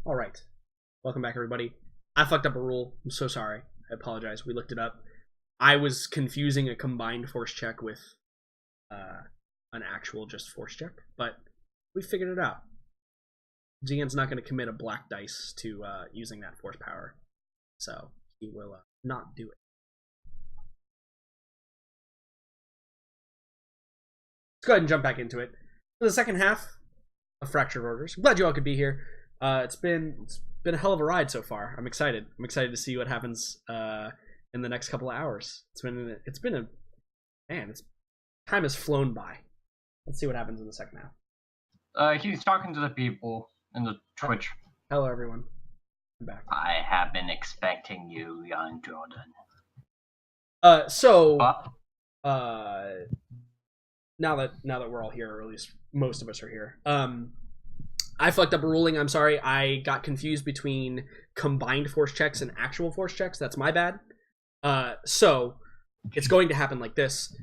All right. Welcome back, everybody. I fucked up a rule. I'm so sorry. I apologize. We looked it up. I was confusing a combined force check with an actual just force check, but we figured it out. Zian's not going to commit a black dice to using that force power, so he will not do it. Let's go ahead and jump back into it. For the second half of Fractured Orders. I'm glad you all could be here. It's been a hell of a ride so far. I'm excited. I'm excited to see what happens in the next couple of hours. Time has flown by. Let's see what happens in the second half. He's talking to the people in the Twitch. Hello, everyone. I'm back. I have been expecting you, young Jordan. Now that we're all here, or at least most of us are here, I fucked up a ruling. I'm sorry. I got confused between combined force checks and actual force checks. That's my bad. So it's going to happen like this,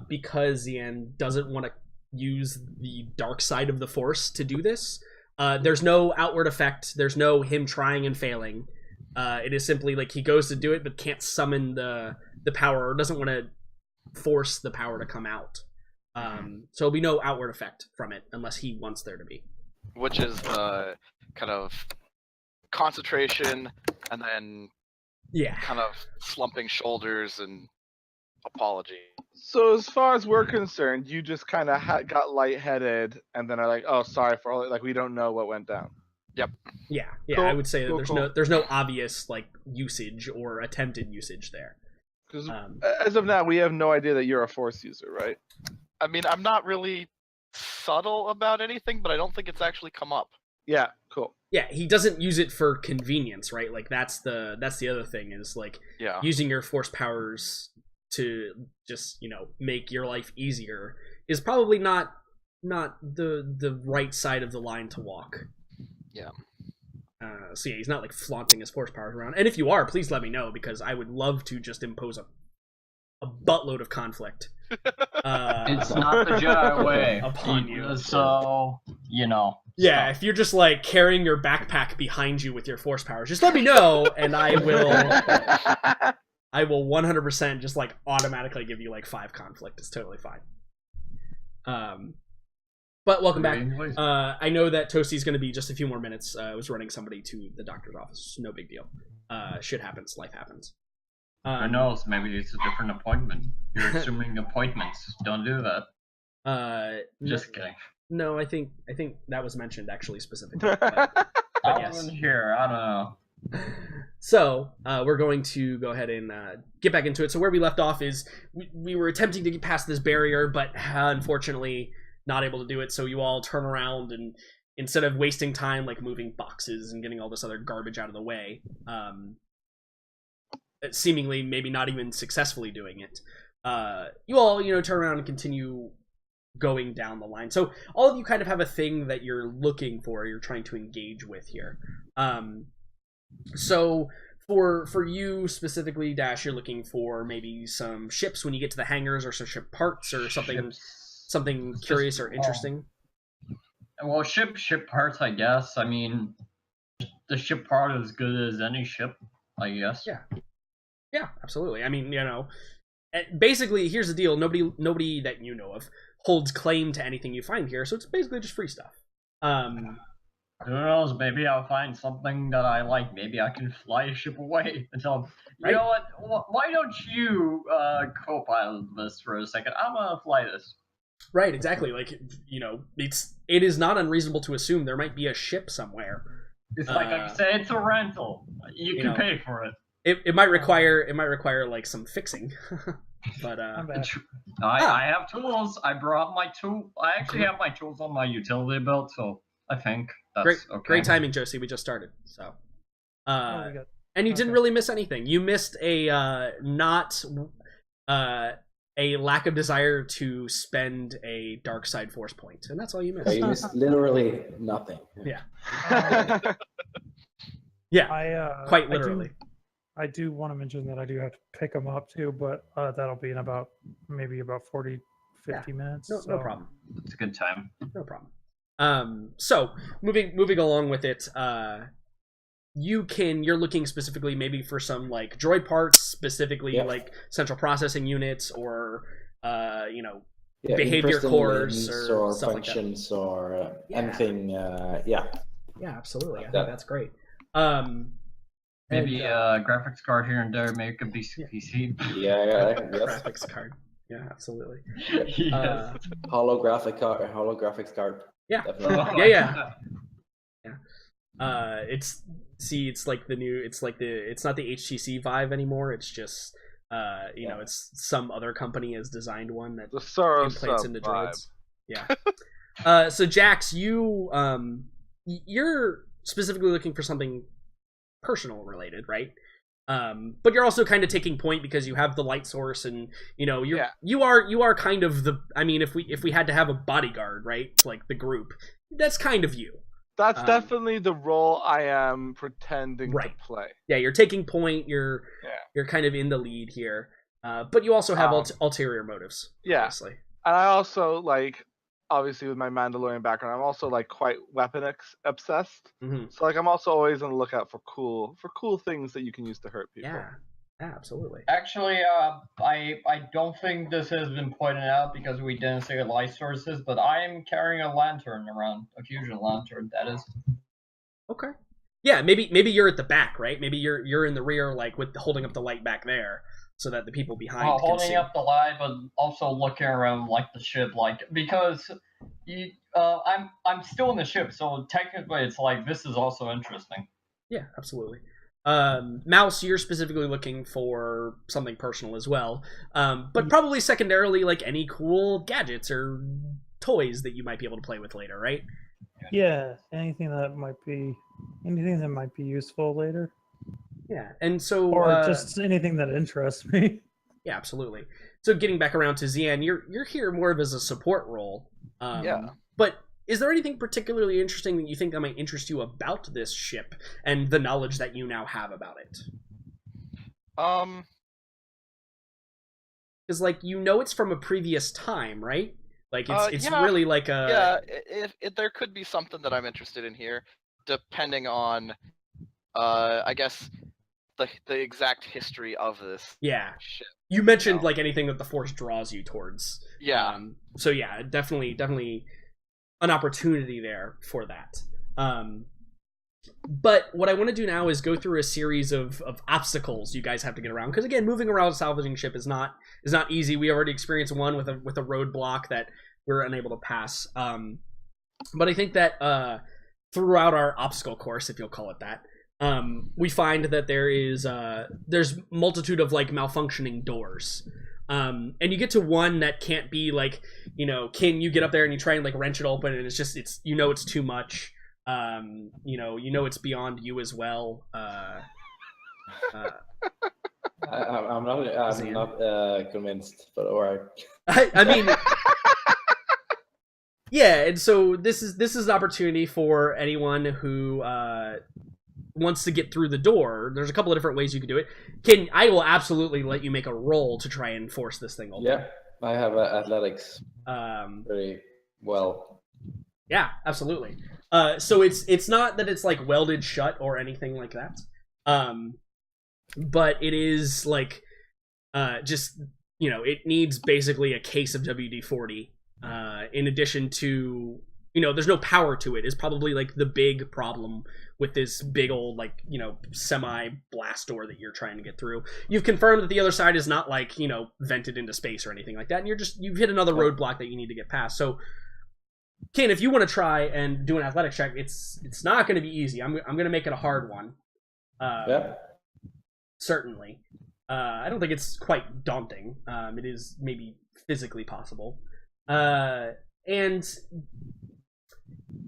because Zian doesn't want to use the dark side of the force to do this. There's no outward effect. There's no him trying and failing. It is simply like he goes to do it but can't summon the power, or doesn't want to force the power to come out. So there'll be no outward effect from it unless he wants there to be. Which is kind of concentration and then kind of slumping shoulders and apology. So as far as we're concerned, you just kind of got lightheaded and then are like, oh, sorry for all, like we don't know what went down. Yep. Yeah. Cool, I would say that cool. there's no obvious like usage or attempted usage there. Because as of now, we have no idea that you're a force user, right? I mean, I'm not really subtle about anything, but I don't think it's actually come up. Yeah, cool. Yeah, he doesn't use it for convenience, right? Like that's the other thing is like using your force powers to just, make your life easier is probably not the right side of the line to walk. Yeah. So yeah, he's not like flaunting his force powers around. And if you are, please let me know, because I would love to just impose a buttload of conflict. It's not the Jedi way upon you. So, Yeah, if you're just like carrying your backpack behind you with your force powers, just let me know, and I will 100% just like automatically give you like 5 conflict. It's totally fine. But welcome back. I know that Toasty's going to be just a few more minutes. I was running somebody to the doctor's office. No big deal. Shit happens. Life happens. Who knows? Maybe it's a different appointment. You're assuming appointments. Don't do that. Just kidding. No, I think that was mentioned actually specifically. But I wasn't here. I don't know. So we're going to go ahead and get back into it. So where we left off is we were attempting to get past this barrier, but unfortunately not able to do it. So you all turn around, and instead of wasting time like moving boxes and getting all this other garbage out of the way, seemingly maybe not even successfully doing it, you all turn around and continue going down the line. So all of you kind of have a thing that you're looking for, you're trying to engage with here. So for you specifically, Dash, you're looking for maybe some ships when you get to the hangars, or some ship parts, or something curious or interesting. Well, ship parts, I guess. I mean, the ship part is as good as any ship, I guess. Yeah, absolutely. I mean, basically, here's the deal: nobody that you know of holds claim to anything you find here, so it's basically just free stuff. Who knows? Maybe I'll find something that I like. Maybe I can fly a ship away and tell them, you know what? Why don't you co-pilot this for a second? I'm gonna fly this. Right, exactly. Like, it is not unreasonable to assume there might be a ship somewhere. It's like I said, it's a rental. You can pay for it. It might require like some fixing. But I have tools. I brought my tool. I actually have my tools on my utility belt, so I think that's okay. Great timing, Josie. We just started, so. And you didn't really miss anything. You missed a lack of desire to spend a dark side force point, and that's all you missed. You missed literally nothing. Yeah. Yeah. Quite literally. I do want to mention that I do have to pick them up too, but that'll be in about 40, 50 minutes. No problem. It's a good time. No problem. So moving along with it, you're looking specifically maybe for some like droid parts, specifically like central processing units or behavior interesting cores limbs or stuff functions like that. or Yeah. anything. Yeah, absolutely. I think that. that's great. Maybe a graphics card here and there, make a PC. Yeah, yes. Graphics card. Yeah, absolutely. Yes. Holographics card. Yeah. Definitely. Yeah. It's like the new. It's not the HTC Vive anymore. It's just it's some other company has designed one that The Soros implants sub into vibe. droids. Yeah. So Jax, you're specifically looking for something personal related, right? But you're also kind of taking point because you have the light source, and you are kind of the. I mean, if we had to have a bodyguard, right? Like the group, that's kind of you. That's definitely the role I am pretending to play. Yeah, you're taking point. You're kind of in the lead here, but you also have ulterior motives. Yeah, obviously. And I also obviously with my Mandalorian background, I'm also quite weapon obsessed. Mm-hmm. So I'm also always on the lookout for cool things that you can use to hurt people. Yeah, absolutely. Actually, I don't think this has been pointed out because we didn't say light sources, but I am carrying a lantern around, a fusion lantern. That is. Okay. Yeah, maybe you're at the back, right? Maybe you're in the rear, with holding up the light back there, so that the people behind can holding see. up the light, but also looking around the ship, because I'm still in the ship, so technically it's this is also interesting. Yeah, absolutely. Mouse, you're specifically looking for something personal as well, but probably secondarily any cool gadgets or toys that you might be able to play with later, right? Yeah, anything that might be useful later. Yeah, and so or just anything that interests me. Yeah, absolutely. So getting back around to Zian, you're here more of as a support role. But is there anything particularly interesting that you think that might interest you about this ship and the knowledge that you now have about it? Because it's from a previous time, right? It's really there could be something that I'm interested in here, depending on I guess the exact history of this ship. You mentioned anything that the Force draws you towards. Yeah. So yeah, definitely an opportunity there for that. But what I want to do now is go through a series of obstacles you guys have to get around, because again, moving around a salvaging ship is not easy. We already experienced one with a roadblock that we were unable to pass. But I think that throughout our obstacle course, if you'll call it that, we find that there's multitude of malfunctioning doors. And you get to one that can't be Kin, you get up there and you try and wrench it open, and it's too much. It's beyond you as well. I'm not convinced, but alright. I mean, yeah, and so this is an opportunity for anyone who wants to get through the door. There's a couple of different ways you can do it. I will absolutely let you make a roll to try and force this thing open. Yeah, I have athletics. Very well. Yeah, absolutely. So it's not that it's welded shut or anything like that. But it is it needs basically a case of WD-40. In addition to, there's no power to it is probably the big problem with this big old semi blast door that you're trying to get through. You've confirmed that the other side is not vented into space or anything like that, and you've hit another roadblock that you need to get past. So Ken, if you want to try and do an athletics check, it's not going to be easy. I'm going to make it a hard one. Certainly. I don't think it's quite daunting. It is maybe physically possible. And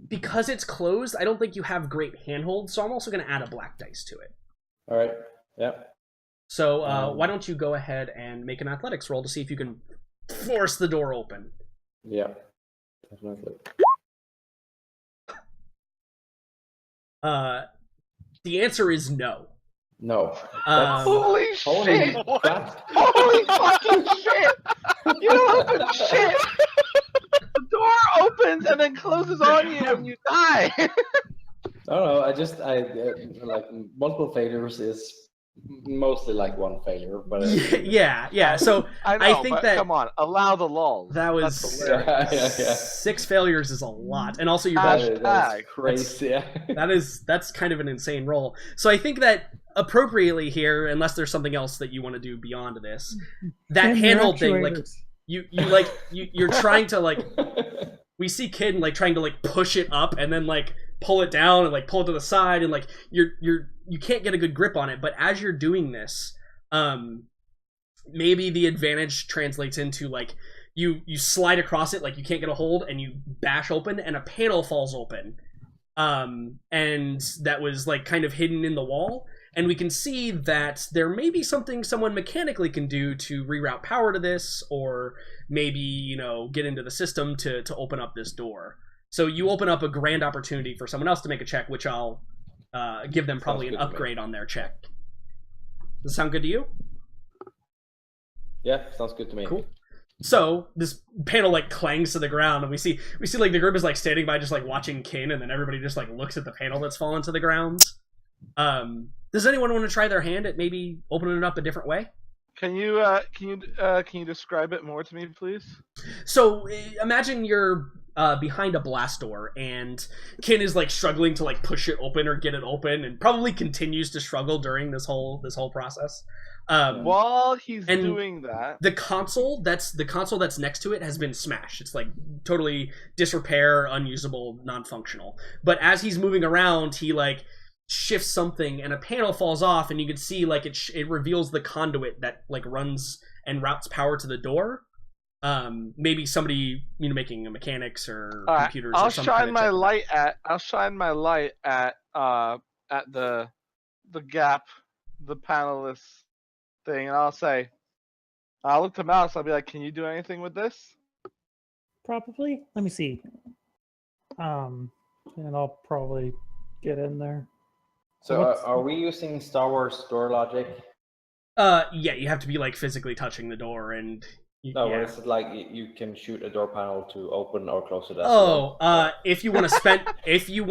because it's closed, I don't think you have great handhold, so I'm also going to add a black dice to it. All right. Yeah. So why don't you go ahead and make an athletics roll to see if you can force the door open. Yeah. Definitely. The answer is no. No. Holy shit! Crap. Holy fucking shit! You opened shit! The door opens and then closes on you and you die. No, I like multiple failures is mostly like one failure, but yeah. So I know, think but that come on, allow the lulls. that was yeah. 6 failures is a lot, and also you're That's crazy. that's kind of an insane roll. So I think that appropriately here, unless there's something else that you want to do beyond this, that handhold thing, like you're trying to like, we see Kid like trying to like push it up and then like pull it down and like pull it to the side, and like you can't get a good grip on it. But as you're doing this, maybe the advantage translates into like you slide across it, like you can't get a hold, and you bash open and a panel falls open, and that was like kind of hidden in the wall, and we can see that there may be something someone mechanically can do to reroute power to this, or maybe, you know, get into the system to open up this door. So you open up a grand opportunity for someone else to make a check, which I'll give them probably an upgrade on their check. Does that sound good to you? Yeah, sounds good to me. Cool. So this panel like clangs to the ground, and we see like the group is like standing by just like watching Kin, and then everybody just like looks at the panel that's fallen to the ground. Does anyone want to try their hand at maybe opening it up a different way? Can you describe it more to me, please? So imagine you're behind a blast door, and Kin is like struggling to like push it open or get it open, and probably continues to struggle during this whole process. While he's doing that, the console that's next to it has been smashed. It's like totally disrepair, unusable, non-functional. But as he's moving around, he like shifts something, and a panel falls off, and you can see like it reveals the conduit that like runs and routes power to the door. Maybe somebody, you know, making a mechanics or computers. I'll or some shine kind of my light at the gap, the panelist thing, and I'll look to Mouse. I'll be like, "Can you do anything with this?" Probably. Let me see. And I'll probably get in there. So are we using Star Wars door logic? Yeah, you have to be like physically touching the door, and is it like you can shoot a door panel to open or close it? If you want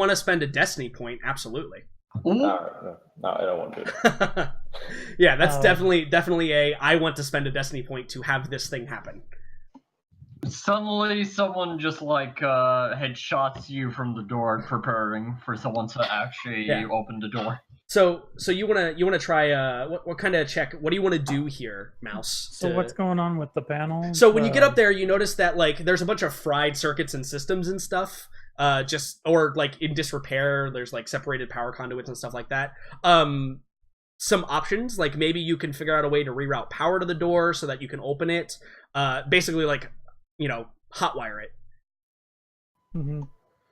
to spend a destiny point, absolutely. No, I don't want to. Yeah, that's definitely I want to spend a destiny point to have this thing happen. Suddenly, someone just like headshots you from the door, preparing for someone to actually open the door. So you wanna try what kind of check? What do you want to do here, Mouse? So what's going on with the panel? So when you get up there, you notice that like there's a bunch of fried circuits and systems and stuff. Or like in disrepair, there's like separated power conduits and stuff like that. Some options, like maybe you can figure out a way to reroute power to the door so that you can open it. Basically, like, you know, hotwire it. Mm-hmm.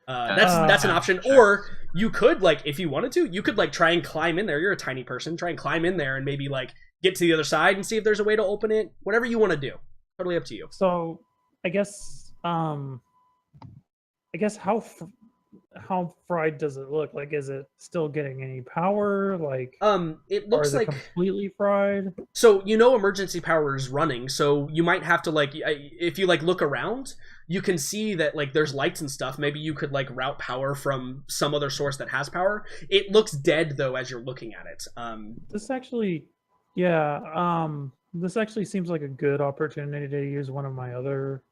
That's an option. Or you could, like, if you wanted to, you could like try and climb in there. You're a tiny person. Try and climb in there and maybe like get to the other side and see if there's a way to open it. Whatever you want to do. Totally up to you. So I guess how fried does it look? Like, is it still getting any power? Like, it looks like completely fried. So you know, emergency power is running. So you might have to like, if you like look around, you can see that like there's lights and stuff. Maybe you could like route power from some other source that has power. It looks dead though as you're looking at it. This actually seems like a good opportunity to use one of my other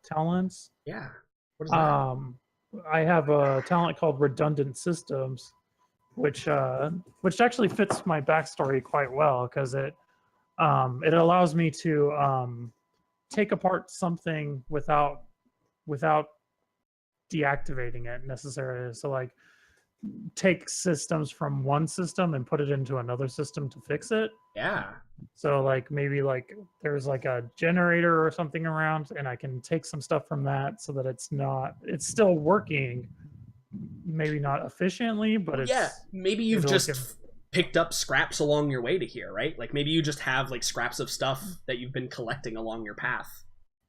talents. Yeah. What is that? I have a talent called Redundant Systems, which actually fits my backstory quite well, because it allows me to take apart something without deactivating it necessarily. So like take systems from one system and put it into another system to fix it. Yeah. So like maybe like there's like a generator or something around, and I can take some stuff from that so that it's still working, maybe not efficiently, but it's maybe you've just picked up scraps along your way to here, right? Like maybe you just have like scraps of stuff that you've been collecting along your path.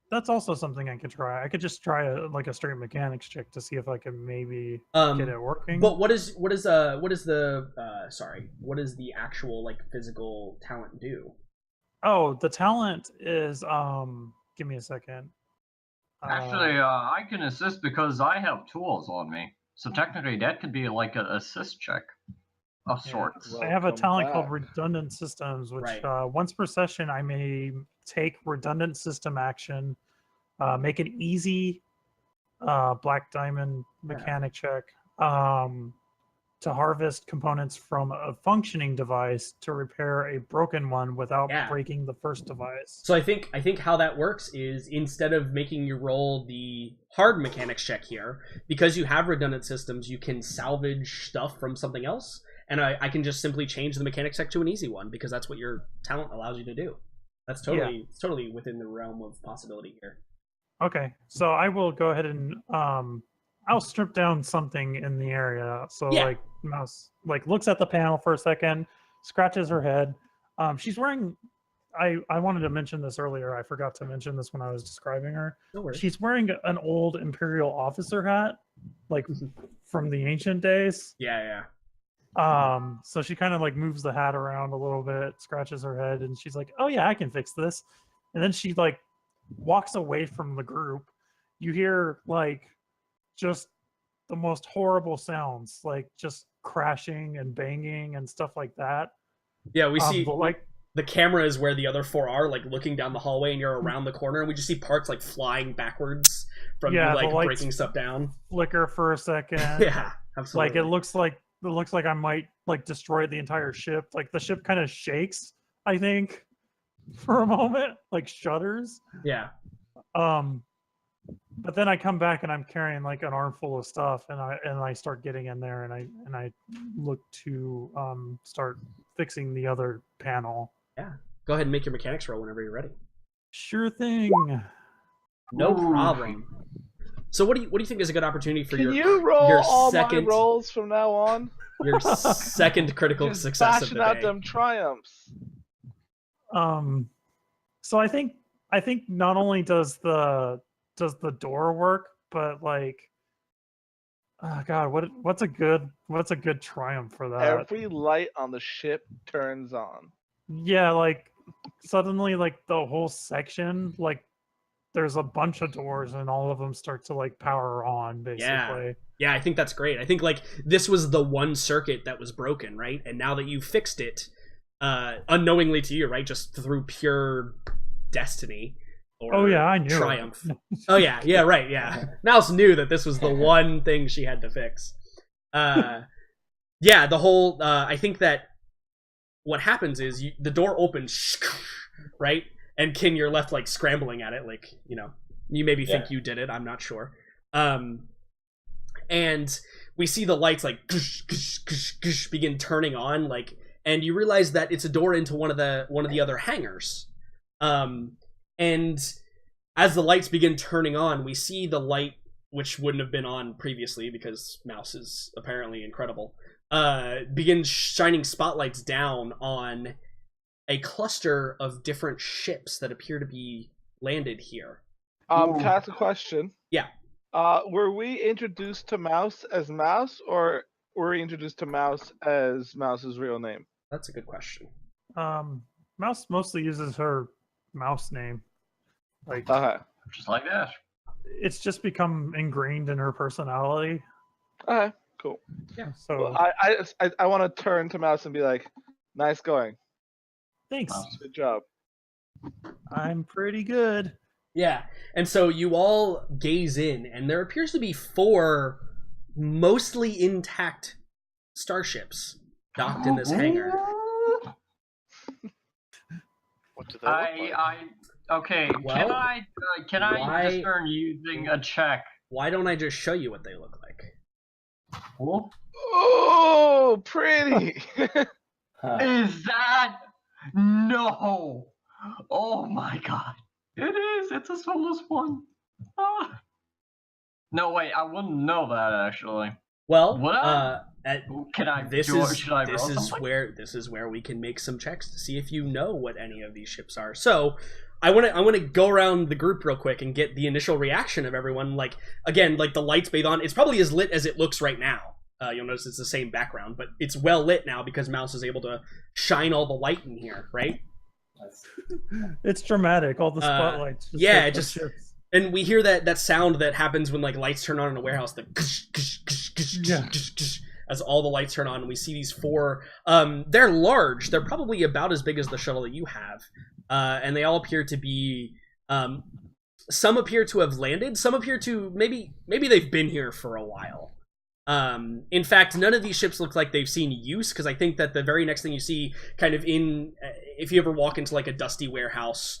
That's also something I could try. I could just try a straight mechanics check to see if I can maybe get it working. But what is the actual like physical talent do? Oh, the talent is give me a second. Actually, I can assist because I have tools on me. So technically, that could be like an assist check of sorts. I have a Welcome talent called back. redundant systems, which Right. once per session I may take redundant system action, make an easy black diamond mechanic check to harvest components from a functioning device to repair a broken one without breaking the first device. So I think how that works is, instead of making you roll the hard mechanics check here, because you have redundant systems, you can salvage stuff from something else, and I can just simply change the mechanics check to an easy one because that's what your talent allows you to do. That's totally within the realm of possibility here. Okay, so I will go ahead and I'll strip down something in the area. So like Mouse looks at the panel for a second, scratches her head. She's wearing. I wanted to mention this earlier. I forgot to mention this when I was describing her. No worries. She's wearing an old Imperial officer hat, like from the ancient days. Yeah. So she kind of like moves the hat around a little bit, scratches her head, and she's like, "Oh yeah, I can fix this." And then she like walks away from the group. You hear like just the most horrible sounds, like just crashing and banging and stuff like that. Yeah, we see like the camera is where the other four are, like looking down the hallway, and you're around the corner, and we just see parts like flying backwards from you like breaking stuff down. Flicker for a second. Yeah, absolutely. Like it looks like I might like destroy the entire ship. Like the ship kind of shakes, I think, for a moment, like shudders. Yeah. But then I come back and I'm carrying like an armful of stuff, and I start getting in there, and I look to start fixing the other panel. Yeah. Go ahead and make your mechanics roll whenever you're ready. Sure thing. No problem. So what do you think is a good opportunity for Can you roll your all second my rolls from now on? your second critical Just success of the bashing out day? them triumphs. So I think not only does the door work, but like, oh God, what's a good triumph for that? Every light on the ship turns on. Yeah, like suddenly like the whole section, like there's a bunch of doors and all of them start to like power on basically. Yeah, I think that's great. I think like this was the one circuit that was broken, right? And now that you fixed it, unknowingly to you, right? Just through pure destiny. Or I knew triumph. Oh yeah, right, yeah. Mouse knew that this was the one thing she had to fix. Yeah, the whole. I think that what happens is the door opens, right, and Kin, you're left like scrambling at it, like you maybe think you did it. I'm not sure. And we see the lights like begin turning on, like, and you realize that it's a door into one of the other hangars. And as the lights begin turning on, we see the light, which wouldn't have been on previously because Mouse is apparently incredible, begins shining spotlights down on a cluster of different ships that appear to be landed here. Can I ask a question? Yeah. Were we introduced to Mouse as Mouse, or were we introduced to Mouse as Mouse's real name? That's a good question. Mouse mostly uses her mouse name. Like just like that. It's just become ingrained in her personality. Okay, cool. Yeah. So well, I want to turn to Mouse and be like, "Nice going. Thanks. Good job. I'm pretty good." Yeah. And so you all gaze in, and there appears to be 4 mostly intact starships docked in this hangar. What do they look like? Okay, Well, can I discern using a check? Why don't I just show you what they look like? Cool. Oh, pretty. Is that no? Oh my god! It is. It's a soulless one. Ah. No, wait. I wouldn't know that actually. Well, can I? This is where we can make some checks to see if you know what any of these ships are. So, I want to go around the group real quick and get the initial reaction of everyone. Like, again, like the lights bathe on. It's probably as lit as it looks right now. You'll notice it's the same background, but it's well lit now because Mouse is able to shine all the light in here, right? It's dramatic. All the spotlights. It And we hear that sound that happens when like lights turn on in a warehouse, the as all the lights turn on, and we see these 4. They're large. They're probably about as big as the shuttle that you have, and they all appear to be. Some appear to have landed. Some appear to maybe they've been here for a while. In fact, none of these ships look like they've seen use, because I think that the very next thing you see, kind of if you ever walk into like a dusty warehouse.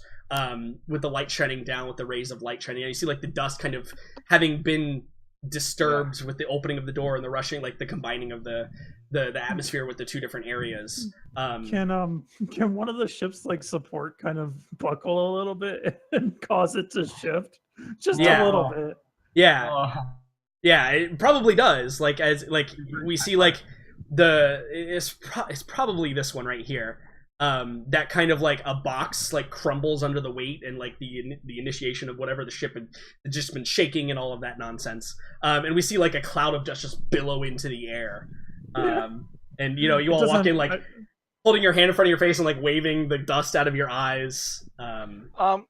With the light shining down, with the rays of light shining, you see like the dust kind of having been disturbed with the opening of the door and the rushing, like the combining of the atmosphere with the 2 different areas. Can one of the ships like support kind of buckle a little bit and cause it to shift just a little bit? Yeah, it probably does. Like as like we see like it's probably this one right here. That kind of like a box like crumbles under the weight and like the initiation of whatever the ship had just been shaking and all of that nonsense. And we see like a cloud of dust just billow into the air. And you all walk in like holding your hand in front of your face and like waving the dust out of your eyes.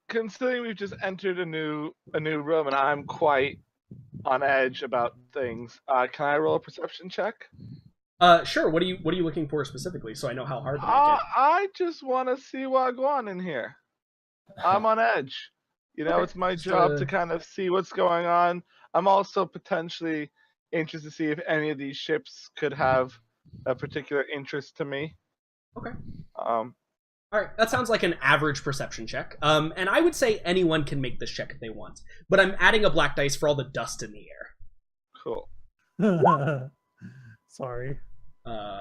Considering we've just entered a new room and I'm quite on edge about things, can I roll a perception check? Sure. What are you looking for specifically, so I know how hard to make it? I just want to see what's going on in here. I'm on edge. Okay. It's my job to kind of see what's going on. I'm also potentially interested to see if any of these ships could have a particular interest to me. Okay. All right. That sounds like an average perception check. And I would say anyone can make this check if they want, but I'm adding a black dice for all the dust in the air. Cool. Sorry.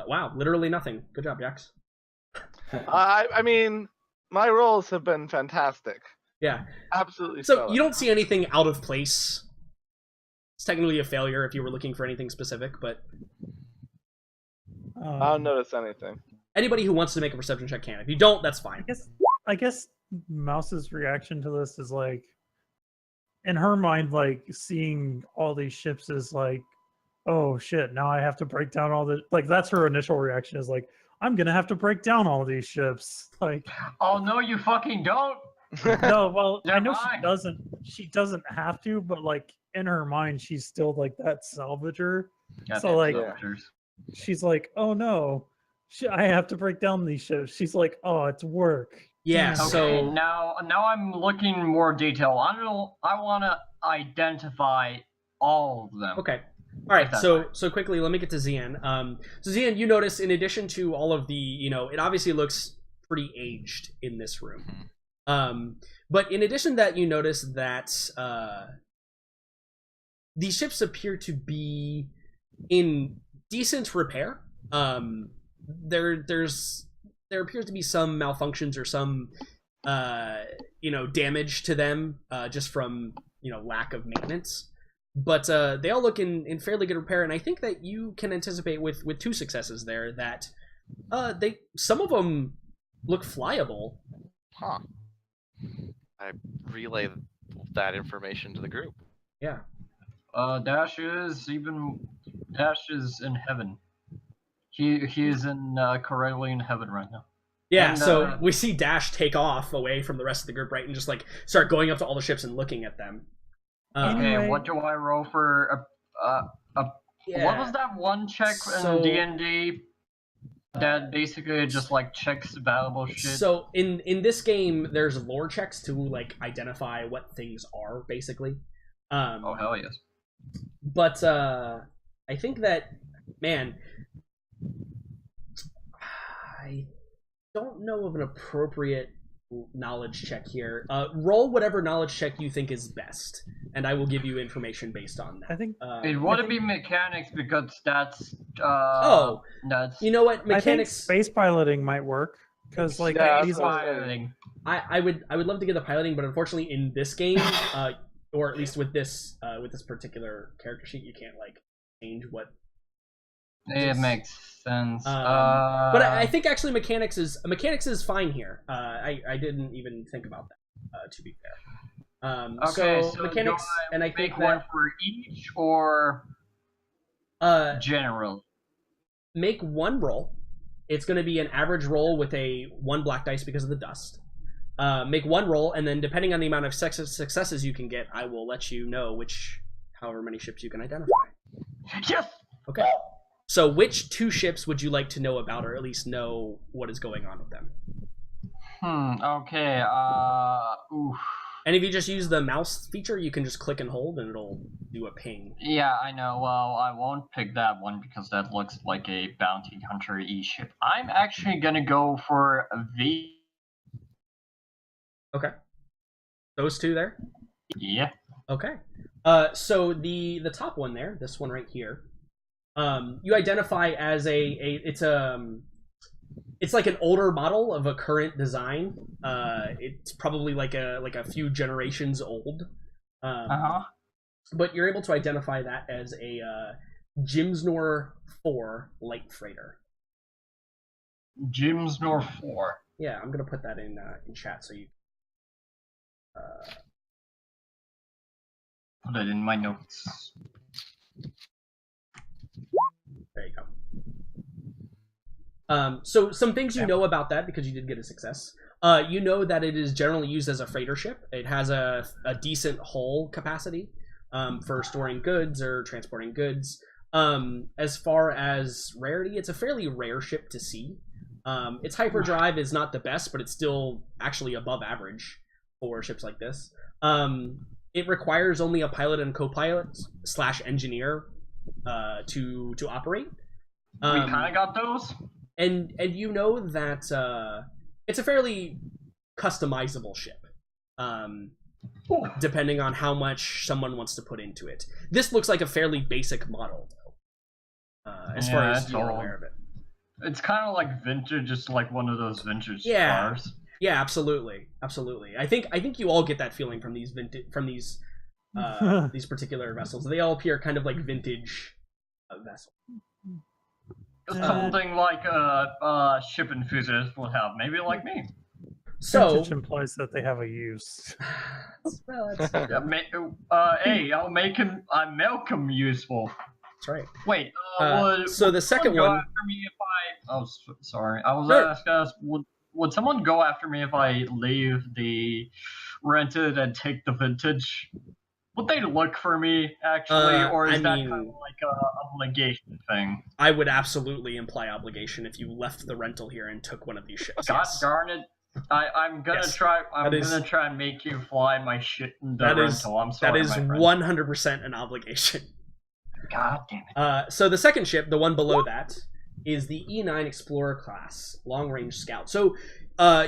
Wow, literally nothing. Good job, Jax. I mean, my rolls have been fantastic. Yeah. Absolutely. So stellar. You don't see anything out of place. It's technically a failure if you were looking for anything specific, but... I don't notice anything. Anybody who wants to make a perception check can. If you don't, that's fine. I guess Mouse's reaction to this is like... In her mind, like, seeing all these ships is like, oh shit, now I have to break down all the... Like, that's her initial reaction, is like, I'm gonna have to break down all these ships. Like... Oh, no, you fucking don't! No, well, I know she doesn't have to, but, like, in her mind, she's still, like, that salvager. So, like, she's like, oh no, I have to break down these ships. She's like, oh, it's work. Yeah, okay, so... Now I'm looking more detail. I want to identify all of them. Okay. All right, so quickly, let me get to Zian. So Zian, you notice, in addition to all of the, it obviously looks pretty aged in this room. But in addition to that, you notice that these ships appear to be in decent repair. There appears to be some malfunctions or some, damage to them, just from, lack of maintenance. But they all look in fairly good repair, and I think that you can anticipate with 2 successes there that some of them look flyable. Huh. I relay that information to the group. Yeah. Dash is in heaven. He is in Corellian heaven right now. Yeah, and, so we see Dash take off away from the rest of the group, right, and just like start going up to all the ships and looking at them. Okay, what do I roll for what was that one check in D&D that basically just like checks valuable shit? So in this game, there's lore checks to like identify what things are, basically. Oh hell yes. But I think that, man, I don't know of an appropriate knowledge check here. Roll whatever knowledge check you think is best, and I will give you information based on that. I think it wouldn't be mechanics because that's you know what, mechanics. I think space piloting might work because like these piloting. I would love to get the piloting, but unfortunately in this game, or at least with this particular character sheet, you can't like change what. It makes sense. But I think actually mechanics is fine here. I didn't even think about that, to be fair. Okay, so mechanics, and I think make one for each or general. Make one roll. It's going to be an average roll with a 1 black dice because of the dust. Make one roll, and then depending on the amount of successes you can get, I will let you know however many ships you can identify. Yes. Okay. So which 2 ships would you like to know about, or at least know what is going on with them? Okay. Oof. And if you just use the mouse feature, you can just click and hold, and it'll do a ping. Yeah, I know. Well, I won't pick that one because that looks like a bounty hunter ship. I'm actually gonna go for a V. Okay. Those 2 there? Yeah. Okay. So the top one there, this one right here, you identify as it's like an older model of a current design. It's probably like a few generations old. But you're able to identify that as a Jimsnor 4 light freighter. Jimsnor 4. Yeah, I'm gonna put that in chat so you. Put it in my notes. There you go. So some things you know about that because you did get a success. You know that it is generally used as a freighter ship. It has a decent hull capacity for storing goods or transporting goods. As far as rarity, it's a fairly rare ship to see. Its hyperdrive is not the best, but it's still actually above average for ships like this. It requires only a pilot and co-pilot / engineer to operate. We kind of got those. And you know that it's a fairly customizable ship, depending on how much someone wants to put into it. This looks like a fairly basic model, though, as far as you're aware of it. It's kind of like vintage, just like one of those vintage cars. Yeah, absolutely. I think you all get that feeling from these these particular vessels. They all appear kind of like vintage vessels. Something like a ship enthusiast would have, maybe like me. So vintage implies that they have a use. Hey, I'll make him useful. That's right. Wait. So the second one. Sorry. I was asking, would someone go after me if I leave the rented and take the vintage? Would they look for me, actually, or is that kind of like an obligation thing? I would absolutely imply obligation if you left the rental here and took one of these ships. God darn it! I'm gonna try. Gonna try and make you fly my shit in the rental. I'm sorry. That is 100% an obligation. God damn it! So the second ship, the one below that, is the E9 Explorer class long range scout. So,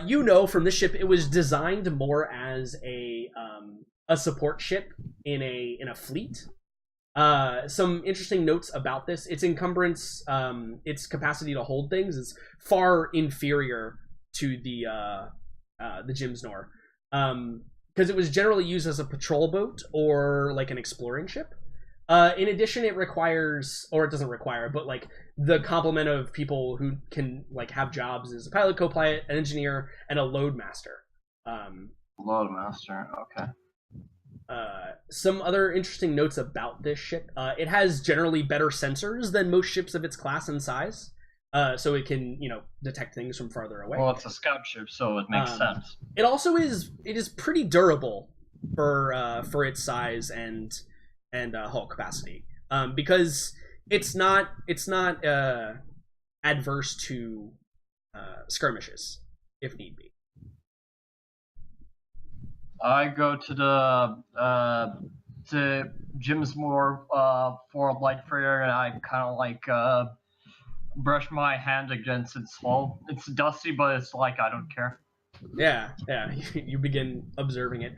you know from this ship, it was designed more as a support ship in a fleet. Some interesting notes about this: its encumbrance, its capacity to hold things, is far inferior to the Jimsnor, because it was generally used as a patrol boat or like an exploring ship. In addition, it requires, or it doesn't require, but like the complement of people who can like have jobs is a pilot, co-pilot, an engineer, and a loadmaster. Loadmaster, okay. Some other interesting notes about this ship: it has generally better sensors than most ships of its class and size, so it can detect things from farther away. Well, it's a scout ship, so it makes sense. It also is pretty durable for its size and hull capacity, because it's not adverse to skirmishes if need be. I go to the Jimsnor for light freighter, and I kind of like brush my hand against its hull. It's dusty, but it's like I don't care. Yeah. You begin observing it.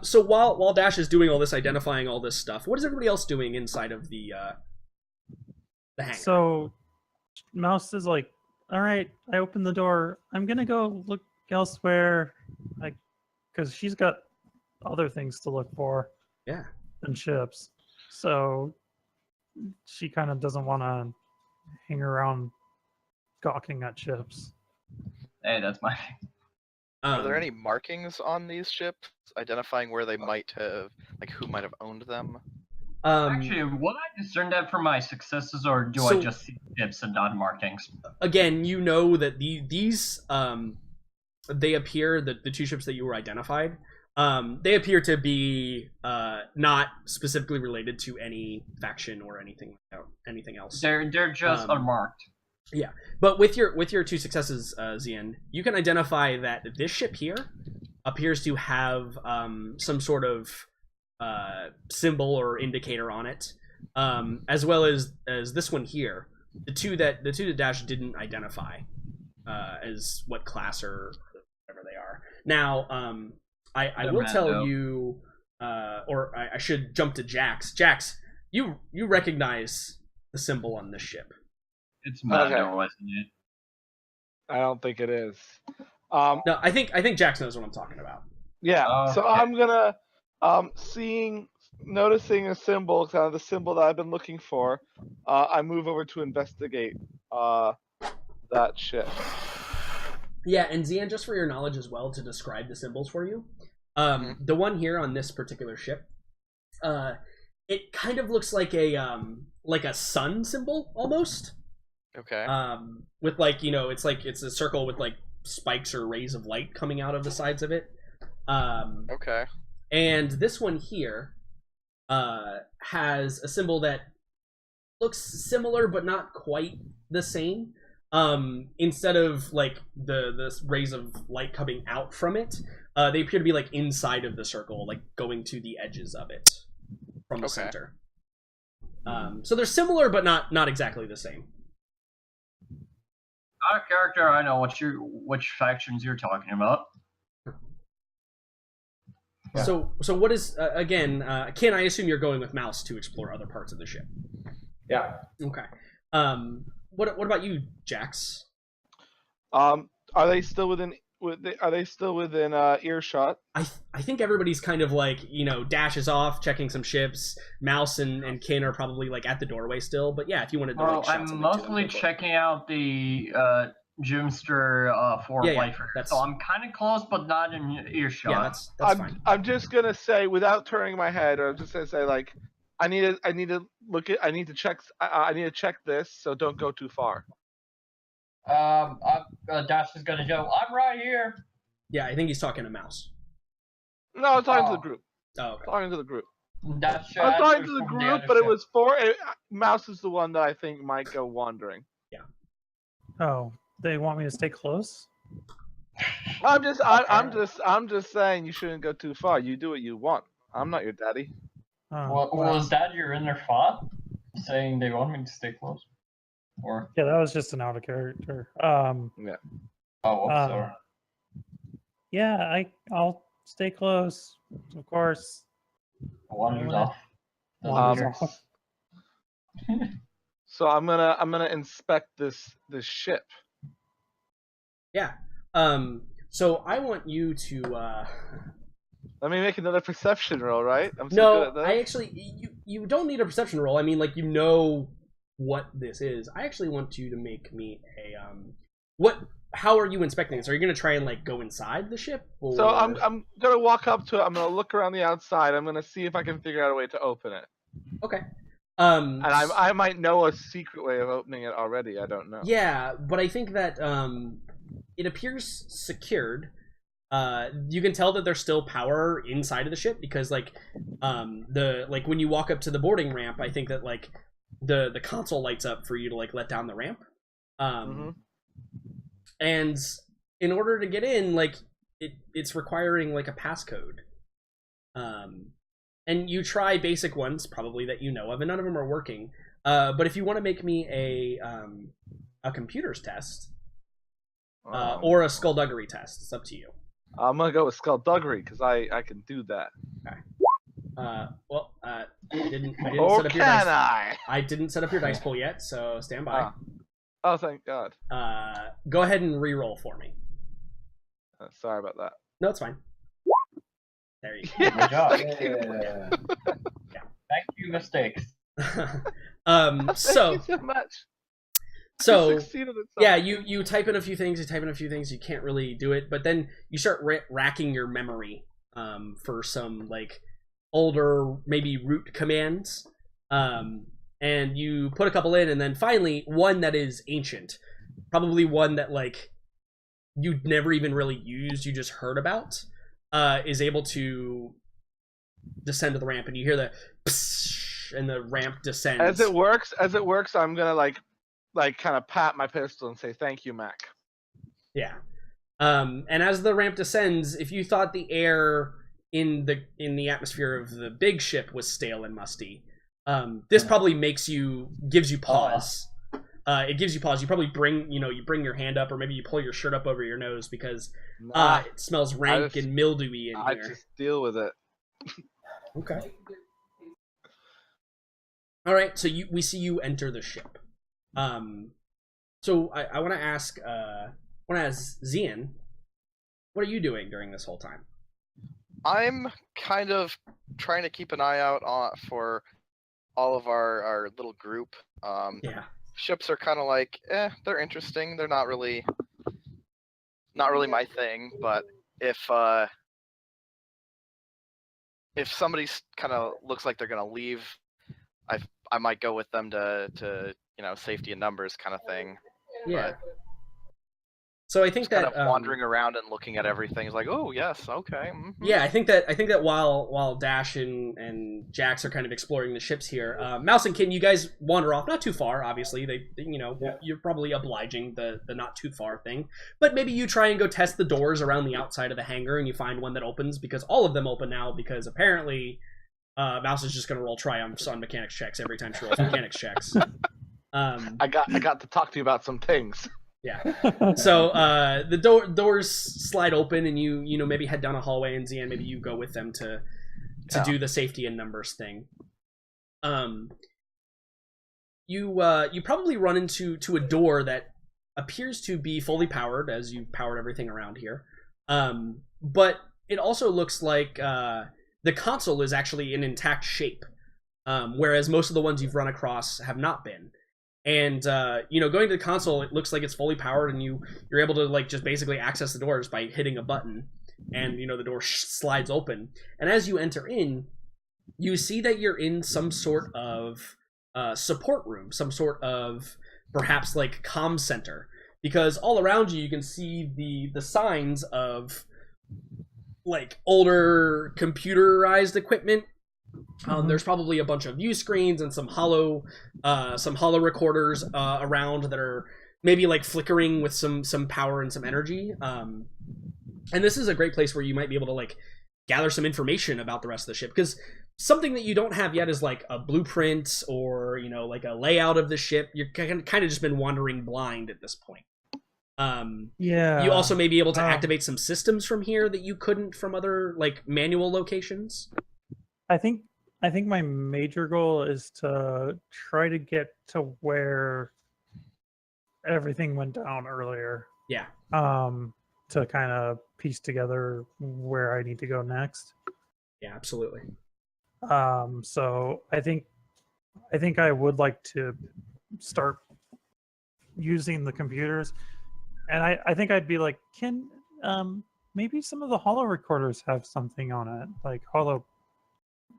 So while Dash is doing all this, identifying all this stuff, what is everybody else doing inside of the hangar? So Mouse is like, all right, I open the door. I'm gonna go look elsewhere, because she's got other things to look for. Yeah. Than ships. So she kind of doesn't want to hang around gawking at ships. Hey, that's my thing. Are there any markings on these ships identifying where they might have, like who might have owned them? Actually, will I discern that from my successes, or do I just see ships and not markings? Again, you know that these they appear, the two ships that you were identified, they appear to be not specifically related to any faction or anything else. They're just unmarked. Yeah, but with your two successes, Zian, you can identify that this ship here appears to have some sort of symbol or indicator on it, as well as this one here. The two that Dash didn't identify as what class or whatever they are. Now, I will tell you, or I should jump to Jax. Jax, you recognize the symbol on this ship. It's Mando, isn't it? I don't think it is. No, I think Jax knows what I'm talking about. Yeah. So I'm gonna noticing a symbol, kind of the symbol that I've been looking for. I move over to investigate that ship. Yeah, and Zian, just for your knowledge as well, to describe the symbols for you, the one here on this particular ship, it kind of looks like a sun symbol almost. Okay. With it's a circle with like spikes or rays of light coming out of the sides of it. Okay. And this one here has a symbol that looks similar but not quite the same. Instead of like the rays of light coming out from it, they appear to be like inside of the circle, like going to the edges of it from the center. So they're similar but not exactly the same. Out of character, I know which factions you're talking about. Yeah. So what is again? Ken, I assume you're going with Mouse to explore other parts of the ship. Yeah. Okay. What about you, Jax? Are they still within? Are they still within earshot? I think everybody's kind of like, Dash is off checking some ships. Mouse and Ken are probably like at the doorway still. But yeah, if you wanted to. Well, I'm mostly checking out the Jimster for lifer. That's... So I'm kind of close, but not in earshot. Yeah, that's fine. I'm just gonna say, without turning my head, or I'm just gonna say like, I need to check this, so don't go too far. Dash is gonna go. I'm right here. Yeah, I think he's talking to Mouse. No, I'm talking to the group. Oh, okay. Talking to the group. I'm talking to the group, but it was Mouse is the one that I think might go wandering. Yeah. Oh, they want me to stay close? I'm just saying you shouldn't go too far. You do what you want. I'm not your daddy. Well, was that your inner thought, saying they want me to stay close? Or yeah, that was just an out of character. Yeah. Oh, sorry. Yeah, I'll stay close, of course. Wanders off. So I'm gonna inspect this ship. Yeah. So I want you to. Let me make another perception roll, right? I'm so no, good at that. I actually you don't need a perception roll. I mean, like what this is. I actually want you to make me a How are you inspecting this? Are you gonna try and like go inside the ship? Or... So I'm gonna walk up to it. I'm gonna look around the outside. I'm gonna see if I can figure out a way to open it. Okay. And I might know a secret way of opening it already. I don't know. Yeah, but I think that it appears secured. You can tell that there's still power inside of the ship because like when you walk up to the boarding ramp, I think that like the console lights up for you to like let down the ramp. And in order to get in, like it's requiring like a passcode. And you try basic ones probably that you know of, and none of them are working. But if you want to make me a computers test or a skullduggery test, it's up to you. I'm gonna go with skullduggery because I can do that. Okay. I didn't Or set up your can dice. I didn't set up your dice pool yet, so stand by. Oh, thank God. Go ahead and re-roll for me. Sorry about that. No, it's fine. There you go. Good job. Yeah. Thank you, mistakes. Thank So you so much. So Succeeded at yeah, something. you type in a few things. You can't really do it, but then you start racking your memory for some like older maybe root commands, and you put a couple in, and then finally one that is ancient, probably one that like you'd never even really used, you just heard about, is able to descend to the ramp, and you hear the psh, and the ramp descends. As it works, I'm gonna like kind of pat my pistol and say thank you, Mac. Yeah. And as the ramp descends, if you thought the air in the atmosphere of the big ship was stale and musty, this probably gives you pause. It gives you pause. You probably bring your hand up, or maybe you pull your shirt up over your nose because it smells rank and mildewy in here. I just deal with it. Okay. All right. So we see you enter the ship. So I want to ask Zian, what are you doing during this whole time? I'm kind of trying to keep an eye out for all of our little group. Yeah. Ships are kind of like, they're interesting. They're not really my thing. But if somebody kind of looks like they're gonna leave, I might go with them to safety in numbers kind of thing. Yeah. But so I think that kind of wandering around and looking at everything is like, oh yes, okay. Mm-hmm. Yeah, I think that while Dash and Jax are kind of exploring the ships here, Mouse and Kitten, you guys wander off, not too far, obviously. You're probably obliging the not too far thing, but maybe you try and go test the doors around the outside of the hangar, and you find one that opens because all of them open now because apparently Mouse is just going to roll triumphs on mechanics checks every time she rolls mechanics checks. I got to talk to you about some things. Yeah. So the doors slide open, and you maybe head down a hallway, and Zian, maybe you go with them to do the safety in numbers thing. You probably run into a door that appears to be fully powered, as you've powered everything around here. But it also looks like the console is actually in intact shape, whereas most of the ones you've run across have not been. And going to the console, it looks like it's fully powered, and you're able to just basically access the doors by hitting a button, and the door slides open. And as you enter in, you see that you're in some sort of support room, some sort of perhaps comm center, because all around you can see the signs of older computerized equipment. There's probably a bunch of view screens and some hollow recorders around that are maybe flickering with some power and some energy. And this is a great place where you might be able to gather some information about the rest of the ship, because something that you don't have yet is a blueprint or a layout of the ship. You're kind of just been wandering blind at this point. Yeah. You also may be able to activate some systems from here that you couldn't from other manual locations. I think my major goal is to try to get to where everything went down earlier. Yeah. To kind of piece together where I need to go next. Yeah, absolutely. So I think I would like to start using the computers, and I think I'd be like, maybe some of the holo recorders have something on it,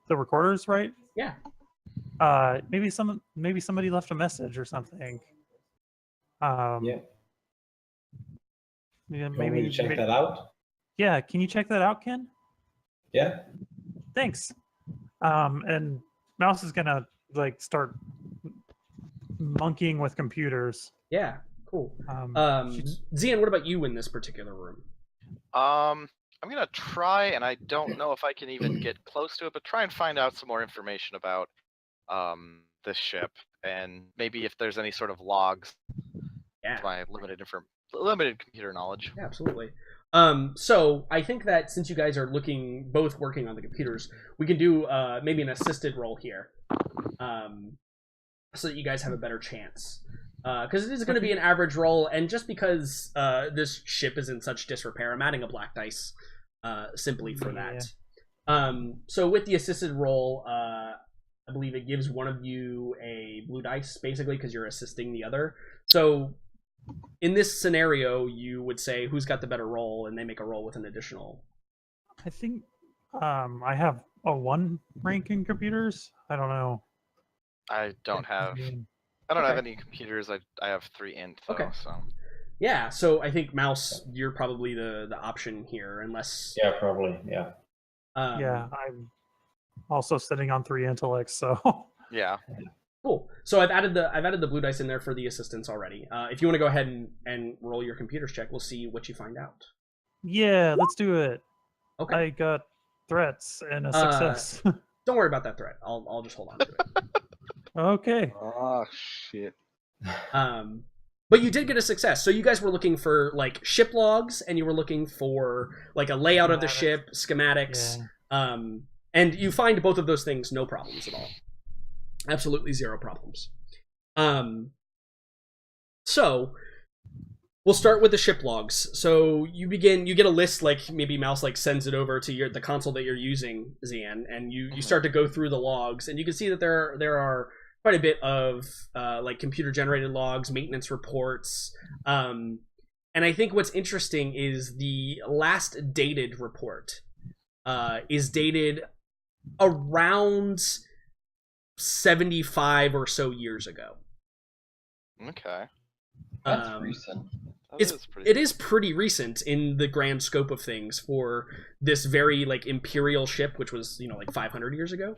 the recorders, right? Yeah. Maybe somebody left a message or something. Yeah. Maybe check that out. Yeah, can you check that out, Ken? Yeah. Thanks. And Mouse is gonna start monkeying with computers. Yeah, cool. Zian, what about you in this particular room? I'm gonna try, and I don't know if I can even get close to it, but try and find out some more information about this ship, and maybe if there's any sort of logs. Yeah. My limited computer knowledge. Yeah, absolutely. So I think that since you guys are both working on the computers, we can do maybe an assisted roll here, so that you guys have a better chance. Because it is going to be an average roll, and just because this ship is in such disrepair, I'm adding a black dice simply for that. So with the assisted roll, I believe it gives one of you a blue dice, basically, because you're assisting the other. So in this scenario, you would say who's got the better roll, and they make a roll with an additional. I think I have a 1 rank in computers. I don't know. I don't have any computers. I have 3 int though. Okay. So Yeah, so I think Mouse, you're probably the option here, unless. Yeah, probably. Yeah. Yeah, I'm also sitting on 3 intellects, so. Yeah. Cool. So I've added the blue dice in there for the assistance already. If you want to go ahead and roll your computer's check, we'll see what you find out. Yeah, let's do it. Okay. I got threats and a success. Don't worry about that threat. I'll just hold on to it. Okay. Oh shit. But you did get a success. So you guys were looking for like ship logs, and you were looking for like a layout of the ship, schematics. Yeah. And you find both of those things, no problems at all. Absolutely zero problems. So we'll start with the ship logs. So you get a list, like maybe Mouse like sends it over to the console that you're using, Zian, and you start to go through the logs, and you can see that there are quite a bit of like computer generated logs, maintenance reports. And I think what's interesting is the last dated report is dated around 75 or so years ago. Okay. That's recent. It is pretty recent in the grand scope of things for this very like imperial ship, which was like 500 years ago.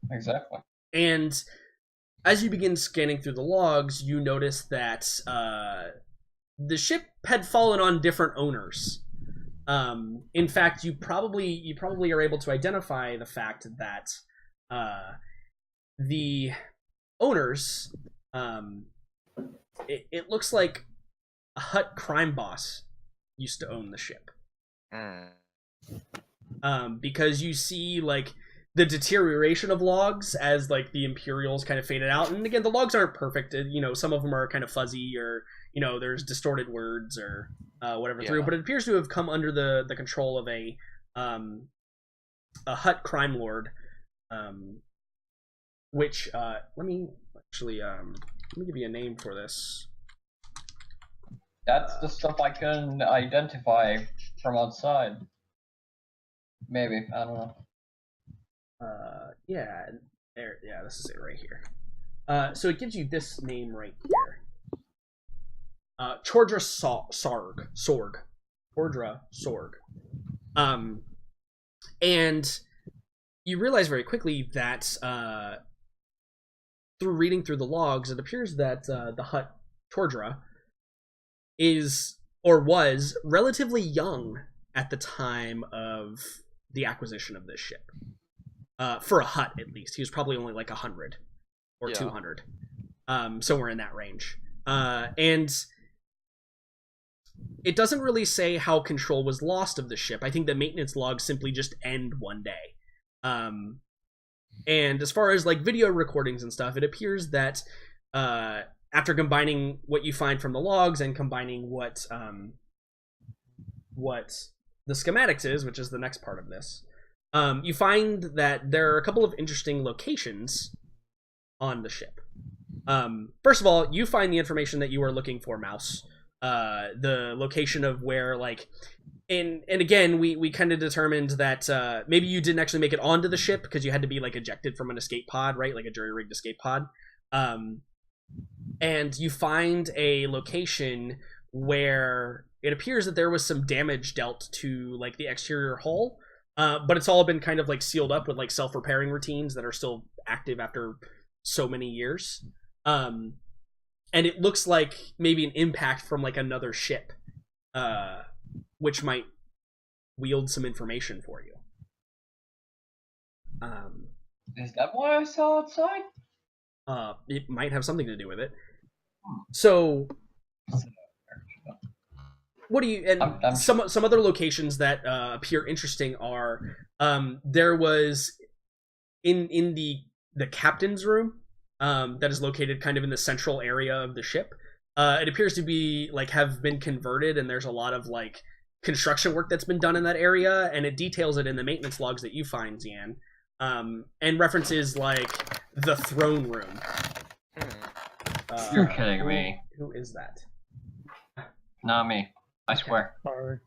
Exactly. And as you begin scanning through the logs, you notice that the ship had fallen on different owners. In fact, you probably are able to identify the fact that the owners, it looks like a Hutt crime boss used to own the ship. Because you see like the deterioration of logs as like the Imperials kind of faded out, and again, the logs aren't perfect. Some of them are kind of fuzzy, or there's distorted words or whatever through, but it appears to have come under the control of a Hutt crime lord, which let me give you a name for this. That's the stuff I can identify from outside. Maybe, I don't know. This is it right here. So it gives you this name right here. Chordra Sorg. Chordra Sorg. And you realize very quickly that through reading through the logs, it appears that the Hutt Chordra is or was relatively young at the time of the acquisition of this ship. For a Hutt, at least. He was probably only like 100 or 200. Somewhere in that range. And it doesn't really say how control was lost of the ship. I think the maintenance logs simply just end one day. And as far as like video recordings and stuff, it appears that after combining what you find from the logs and combining what the schematics is, which is the next part of this, you find that there are a couple of interesting locations on the ship. First of all, you find the information that you are looking for, Mouse. The location of where, like, and again, we kind of determined that maybe you didn't actually make it onto the ship because you had to be like ejected from an escape pod, right? Like a jury-rigged escape pod. And you find a location where it appears that there was some damage dealt to like the exterior hull, but it's all been kind of like sealed up with like self-repairing routines that are still active after so many years. And it looks like maybe an impact from like another ship, which might wield some information for you. Is that what I saw outside? It might have something to do with it. So, what do you? And some other locations that appear interesting are there was in the captain's room that is located kind of in the central area of the ship. It appears to be like have been converted, and there's a lot of like construction work that's been done in that area, and it details it in the maintenance logs that you find, Zian, and references like the throne room. You're kidding me. Who is that? Not me. I swear. Sorry.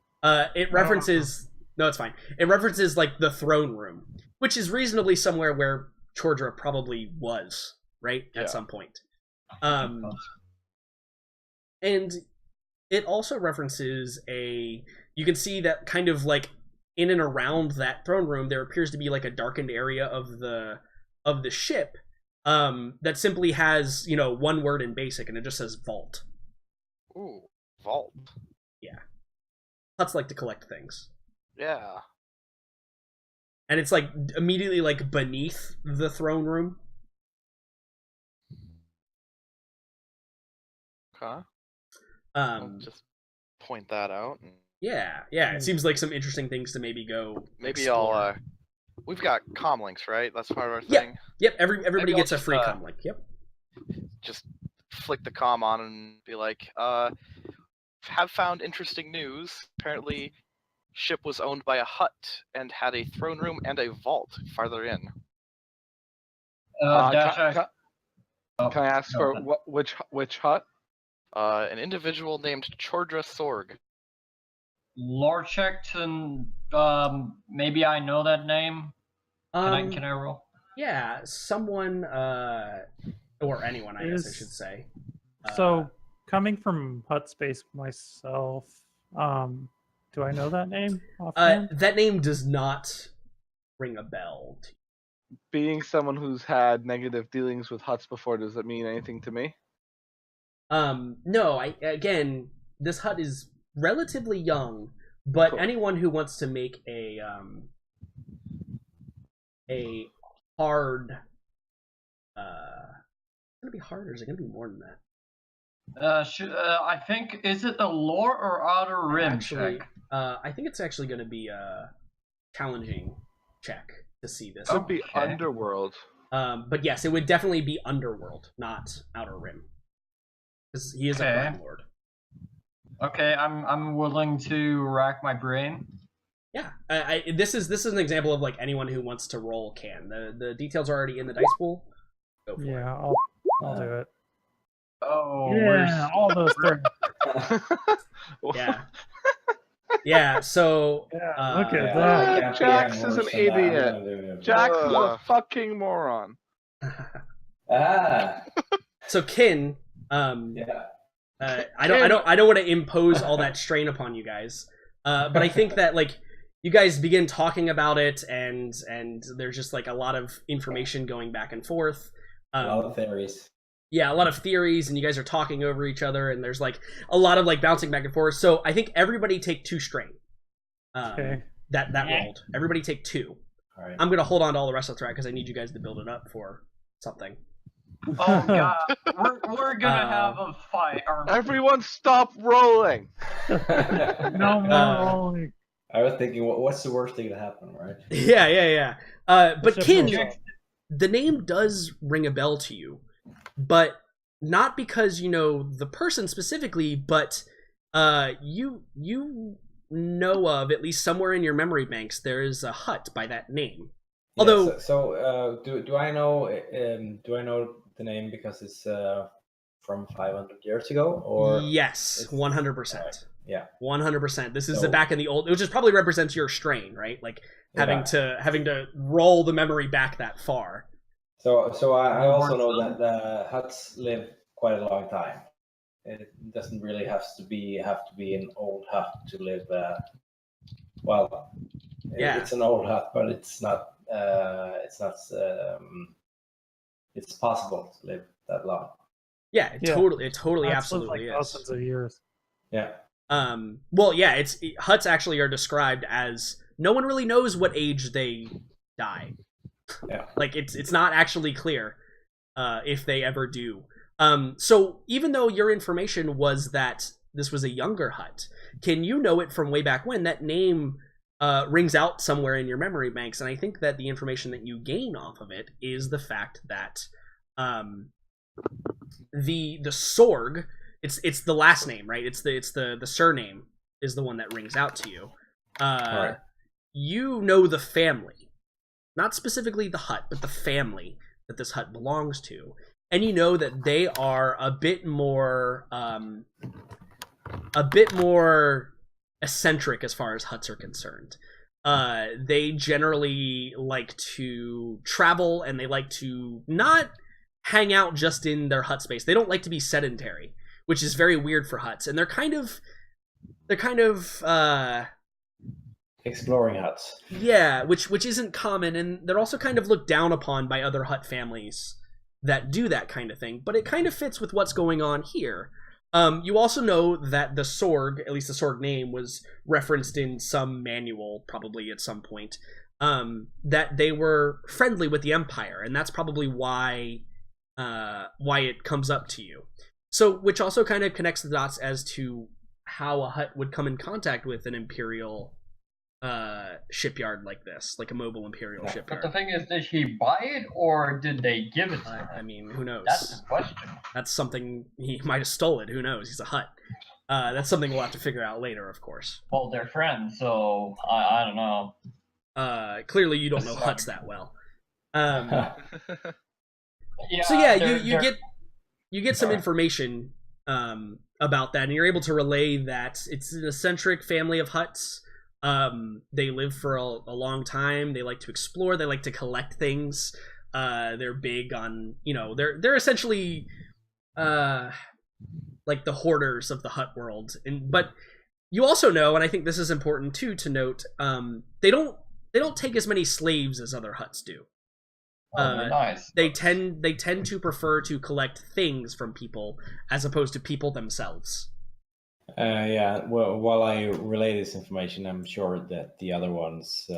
It references. No, it's fine. It references like the throne room, which is reasonably somewhere where Chordra probably was, right? At some point. And it also references you can see that kind of like in and around that throne room, there appears to be like a darkened area of the ship that simply has, one word in BASIC, and it just says vault. Ooh, vault. Yeah. Huts like to collect things. Yeah. And it's like immediately like beneath the throne room. Okay. I'll just point that out. Yeah. It seems like some interesting things to maybe go. Maybe explore. We've got comm links, right? That's part of our Yep. thing. Yep. Everybody Maybe gets I'll a free just, comm link. Yep. Just flick the comm on and be like, have found interesting news. Apparently, ship was owned by a hut and had a throne room and a vault farther in. Dash, Can I ask for which hut? An individual named Chordra Sorg. Lore checked, and maybe I know that name. Can I roll? Yeah, someone or anyone, I guess I should say. So, coming from hut space myself, do I know that name offhand? That name does not ring a bell. Being someone who's had negative dealings with huts before, does that mean anything to me? No, again, this hut is relatively young, but Cool. anyone who wants to make a hard it's gonna be hard, or is it gonna be more than that? I think, is it the lore or outer rim check? I think it's actually gonna be a challenging check to see this. Could be underworld. But yes, it would definitely be underworld, not outer rim, because he is a crime lord. Okay, I'm willing to rack my brain. Yeah, this is an example of like anyone who wants to roll can. The details are already in the dice pool. Go for it. I'll do it. Oh, yeah, all those three. Yeah. Yeah, so look at that. Jax is an idiot. Jax is a fucking moron. So Kin, I don't want to impose all that strain upon you guys. But I think that like you guys begin talking about it, and there's just like a lot of information going back and forth. A lot of theories. Yeah, a lot of theories, and you guys are talking over each other, and there's like a lot of like bouncing back and forth. So I think everybody take 2 strain. Okay. That rolled. Everybody take 2. All right. I'm gonna hold on to all the rest of the threat because I need you guys to build it up for something. Oh god, we're gonna have a fight. Everyone, stop rolling. No more rolling. I was thinking, what's the worst thing to happen, right? Yeah. But Kin, the name does ring a bell to you, but not because you know the person specifically, but you know of, at least somewhere in your memory banks, there is a hut by that name. Although, do I know the name because it's from 500 years ago, or yes, 100%. Yeah, 100%. This is the back in the old, which just probably represents your strain, right? Like having to roll the memory back that far. So I also know that the huts live quite a long time. It doesn't really have to be an old hut to live. It's an old hut, but it's not. It's possible to live that long. Yeah, it totally, absolutely like thousands of years. Yeah. Well, yeah, huts actually are described as no one really knows what age they die. Yeah. Like it's not actually clear if they ever do. So even though your information was that this was a younger hut, can you know it from way back when? That name rings out somewhere in your memory banks, and I think that the information that you gain off of it is the fact that the Sorg, it's the last name, right? It's the surname is the one that rings out to you. Right. You know the family, not specifically the hut, but the family that this hut belongs to, and you know that they are a bit more eccentric as far as huts are concerned. They generally like to travel, and they like to not hang out just in their hut space. They don't like to be sedentary, which is very weird for huts. And they're kind of Exploring huts. yeah, which isn't common, and they're also kind of looked down upon by other hut families that do that kind of thing. But it kind of fits with what's going on here. You also know that the Sorg, at least the Sorg name, was referenced in some manual, probably at some point. That they were friendly with the Empire, and that's probably why it comes up to you. So, which also kind of connects the dots as to how a hut would come in contact with an Imperial shipyard like this, like a mobile Imperial But shipyard. the thing is, did he buy it or did they give it to him? I mean, who knows? That's the question. That's something he might have stolen. Who knows? He's a hut. That's something we'll have to figure out later, of course. Well, they're friends, so I don't know. Clearly, you don't know huts that well. Yeah, So yeah, they're- you get some Sorry. information about that, and you're able to relay that it's an eccentric family of huts. They live for a long time. They like to explore. They like to collect things. They're big on, they're essentially like the hoarders of the hut world. But you also know, and I think this is important too to note, they don't take as many slaves as other huts do. they're nice. They tend to prefer to collect things from people as opposed to people themselves. Yeah, well, while I relay this information, I'm sure that the other ones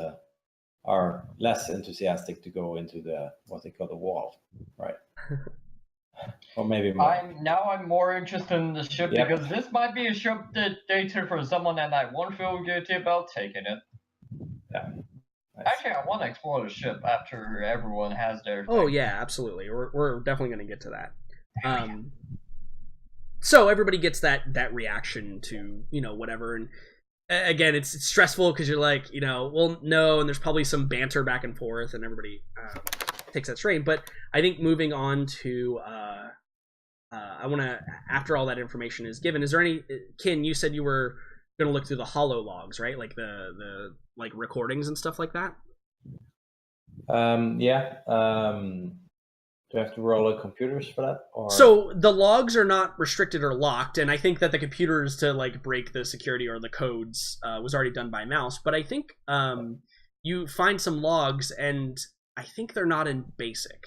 are less enthusiastic to go into what they call the wall, right? Or maybe more. I'm more interested in the ship Yep. because this might be a ship that dated for someone and I won't feel guilty about taking it. Yeah. Nice. Actually, I want to explore the ship after everyone has their. Oh thing. yeah, absolutely. We're definitely going to get to that. So everybody gets that reaction to whatever, and again, it's stressful because you're like well no, and there's probably some banter back and forth, and everybody takes that strain. But I think moving on to I want to, after all that information is given, is there any, Kin, you said you were going to look through the holo logs, right? Like the like recordings and stuff like that. Yeah. Do I have to roll computers for that? Or... So the logs are not restricted or locked, and I think that the computers to like break the security or the codes was already done by mouse. But I think you find some logs, and I think they're not in basic.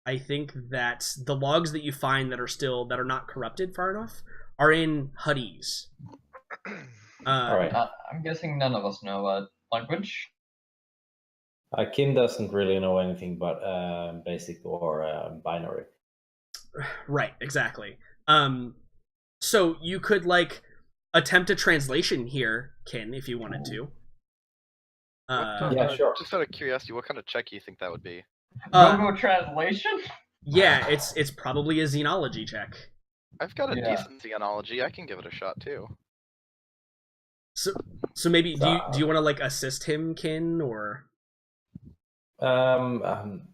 I think that the logs that you find that are not corrupted far enough are in Huddies. All right. I'm guessing none of us know what language. Kim doesn't really know anything but basic or binary. Right, exactly. So you could like attempt a translation here, Kin, if you wanted to. Yeah, sure. Just out of curiosity, what kind of check do you think that would be? Google translation? Yeah, it's probably a xenology check. I've got a Yeah. decent xenology. I can give it a shot too. So maybe do you want to like assist him, Kin, or? I'm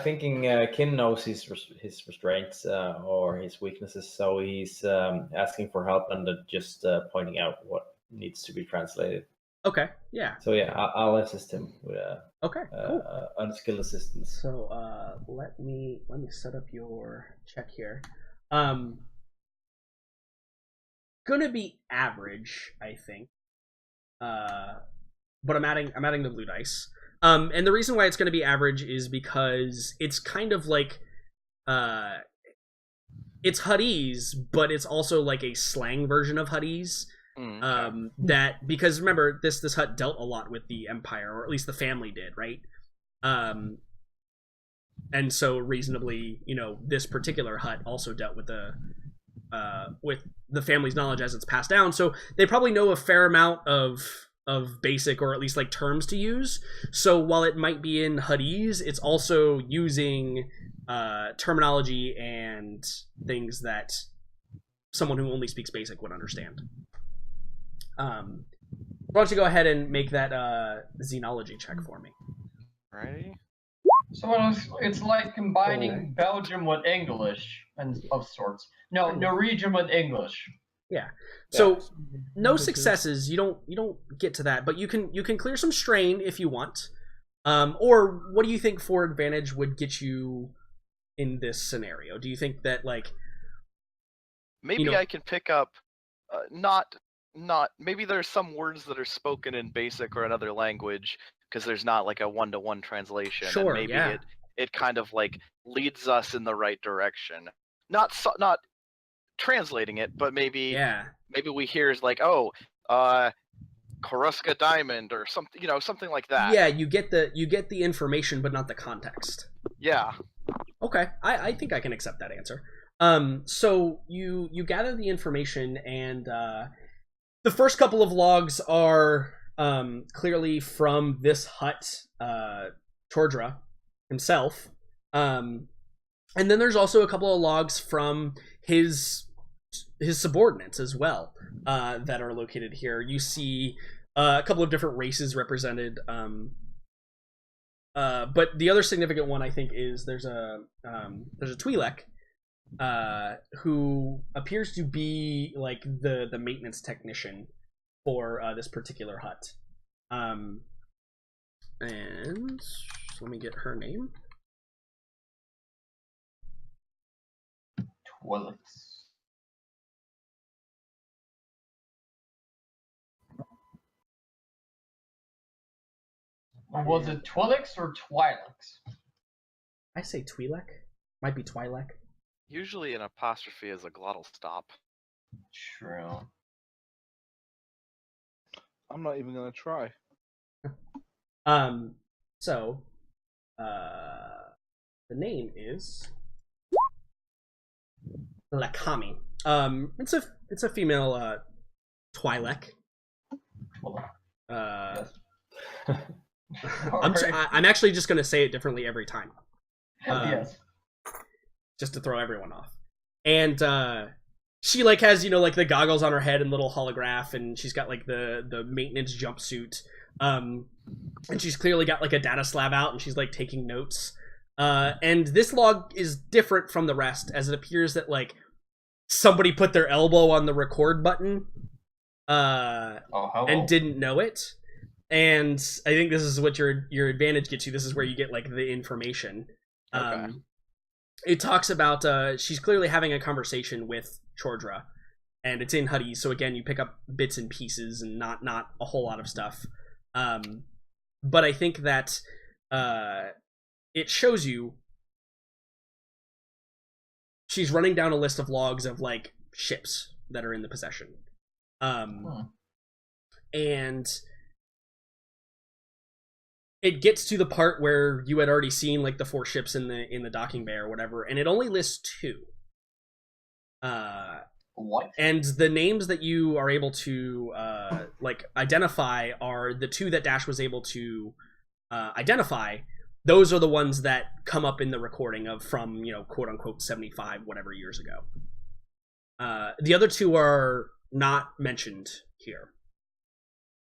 thinking Kin knows his restraints or his weaknesses, so he's asking for help and just pointing out what needs to be translated. Okay, yeah. So yeah, I'll assist him with Okay, cool. unskilled assistance. So let me set up your check here. Gonna be average, I think. But I'm adding the blue dice. And the reason why it's gonna be average is because it's kind of like it's Huddies, but it's also like a slang version of Huddies. Okay. That, because remember, this hut dealt a lot with the Empire, or at least the family did, right? And so reasonably, this particular hut also dealt with the family's knowledge as it's passed down. So they probably know a fair amount of basic, or at least like terms to use. So while it might be in Huddies, it's also using terminology and things that someone who only speaks basic would understand. Why don't you go ahead and make that xenology check for me? Alrighty. So it's like combining Belgium with English and of sorts. No, Norwegian with English. Yeah. So no successes. You don't get to that, but you can clear some strain if you want. Or what do you think for advantage would get you in this scenario? Do you think that like Maybe I can pick up, not maybe there's some words that are spoken in Basic or another language because there's not like a one-to-one translation, Sure, and maybe yeah. it kind of like leads us in the right direction. Not translating it, but maybe we hear is like, oh, Koruska Diamond or something, something like that. Yeah, you get the information but not the context. Yeah. Okay, I think I can accept that answer. So you gather the information, and the first couple of logs are clearly from this hut, Tordra himself, and then there's also a couple of logs from his subordinates as well, that are located here. You see a couple of different races represented, but the other significant one I think is there's a Twi'lek, who appears to be like the maintenance technician for this particular hut. And let me get her name. Twi'leks. Was it Twi'leks or Twi'leks? I say Twi'lek. Might be Twi'lek. Usually an apostrophe is a glottal stop. True. I'm not even gonna try. So, the name is Lakami. It's a female Twi'lek. Yes. I'm actually just gonna say it differently every time. Yes. Just to throw everyone off. And she like has like the goggles on her head and little holograph, and she's got like the maintenance jumpsuit, and she's clearly got like a data slab out, and she's like taking notes. And this log is different from the rest, as it appears that like somebody put their elbow on the record button and didn't know it. And I think this is what your advantage gets you. This is where you get like the information. Okay. It talks about she's clearly having a conversation with Tordra, and it's in Huddy. So again, you pick up bits and pieces and not a whole lot of stuff. But I think that it shows you she's running down a list of logs of like ships that are in the possession, and it gets to the part where you had already seen like the 4 ships in the docking bay or whatever, and it only lists 2. What? And the names that you are able to like identify are the 2 that Dash was able to identify. Those are the ones that come up in the recording of from quote unquote 75 whatever years ago. The other 2 are not mentioned here.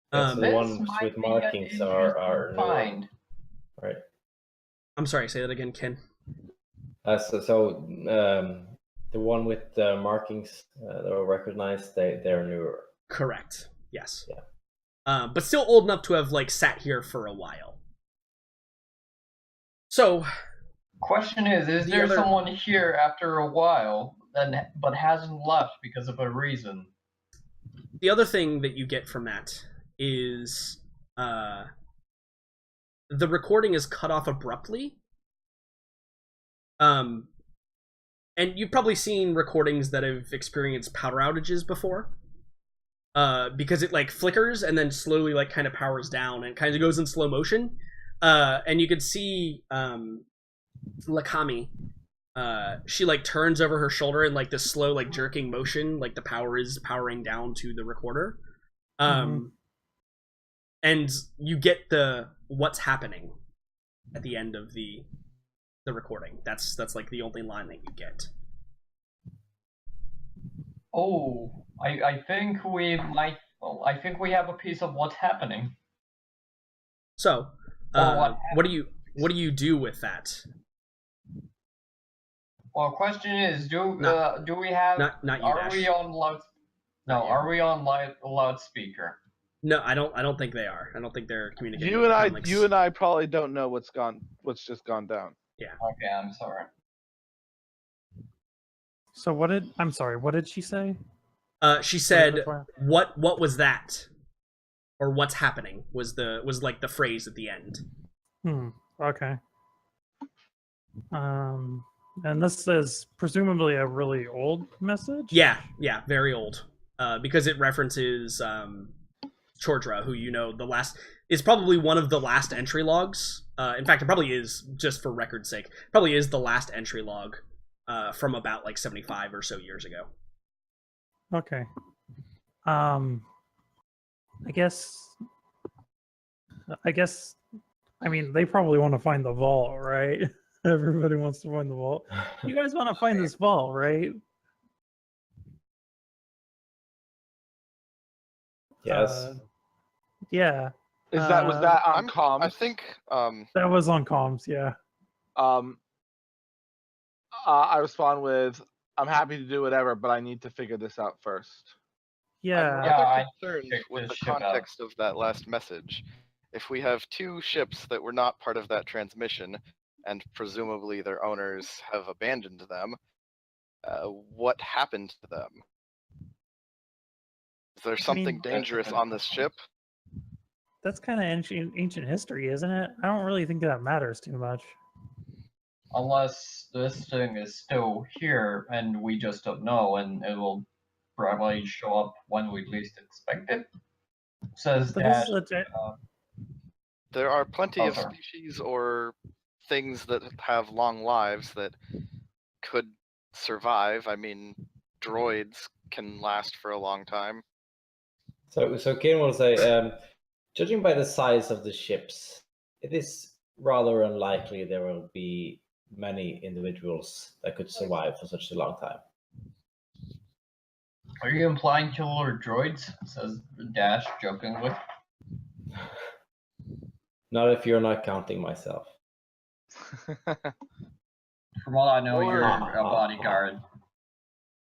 The ones with markings are fine. Right. I'm sorry, say that again, Ken. The one with the markings that are recognized, they're newer. Correct. Yes. Yeah. But still old enough to have like sat here for a while. So, question is there someone here after a while but hasn't left because of a reason? The other thing that you get from that is the recording is cut off abruptly. And you've probably seen recordings that have experienced power outages before. Because it like flickers and then slowly like kind of powers down and kind of goes in slow motion. And you could see Lakami, she like turns over her shoulder in like this slow like jerking motion, like the power is powering down to the recorder. And you get the what's happening at the end of the recording. That's like the only line that you get. Oh, I think we might. Well, I think we have a piece of what's happening. So, what do you do with that? Well, question is, do we have? Not you, are Dash. we on loud? No, are we on loudspeaker? No, I don't think they are. I don't think they're communicating. You and I probably don't know what's just gone down. Yeah. Okay, I'm sorry. So I'm sorry, what did she say? She said, "What was that?" Or "What's happening?" was like the phrase at the end. Okay. And this is presumably a really old message? Yeah, very old. Because it references Chordra, who is probably one of the last entry logs. In fact, it probably is, just for record's sake, probably is the last entry log from about like 75 or so years ago. Okay. I guess. I mean, they probably want to find the vault, right? Everybody wants to find the vault. You guys want to find this vault, right? Yes. Yeah. Was that on comms? I think that was on comms. Yeah. I respond with, "I'm happy to do whatever, but I need to figure this out first." Yeah. I'm Yeah, rather I concerned checked with this the ship out. context of that last message. If we have two ships that were not part of that transmission, and presumably their owners have abandoned them, what happened to them? Is there something dangerous on this ship? That's kind of ancient history, isn't it? I don't really think that matters too much. Unless this thing is still here and we just don't know, and it will probably show up when we least expect it. Says But that. There are plenty of sorry. species or things that have long lives that could survive. I mean, droids can last for a long time. So Kane will say, judging by the size of the ships, it is rather unlikely there will be many individuals that could survive for such a long time. Are you implying killer droids? Says Dash jokingly. Not if you're not counting myself. From all I know, Or- you're a bodyguard.